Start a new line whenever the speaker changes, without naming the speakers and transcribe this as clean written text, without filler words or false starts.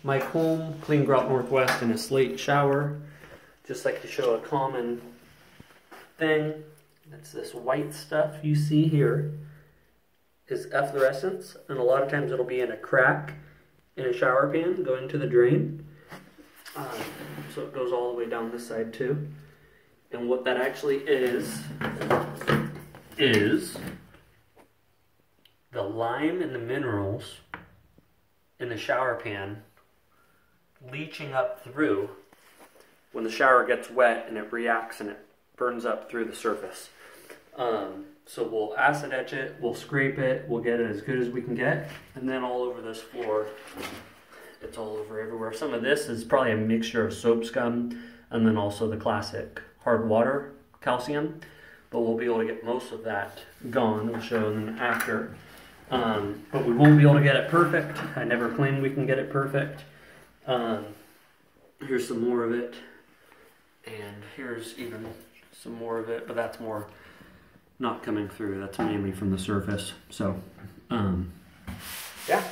Mike Home, Clean Grout Northwest in a Slate shower. Just like to show a common thing. That's this white stuff you see here is efflorescence, and a lot of times it'll be in a crack in a shower pan going to the drain. So it goes all the way down this side too. And what that actually is the lime and the minerals in the shower pan leaching up through when the shower gets wet, and it reacts and it burns up through the surface. So we'll acid etch it, we'll scrape it, we'll get it as good as we can get, and then all over this floor, it's all over everywhere. Some of this is probably a mixture of soap scum and then also the classic hard water calcium, but we'll be able to get most of that gone. We'll show them after. But we won't be able to get it perfect. I never claim we can get it perfect. Here's some more of it, and here's even some more of it, but that's more not coming through. That's mainly from the surface. So, yeah.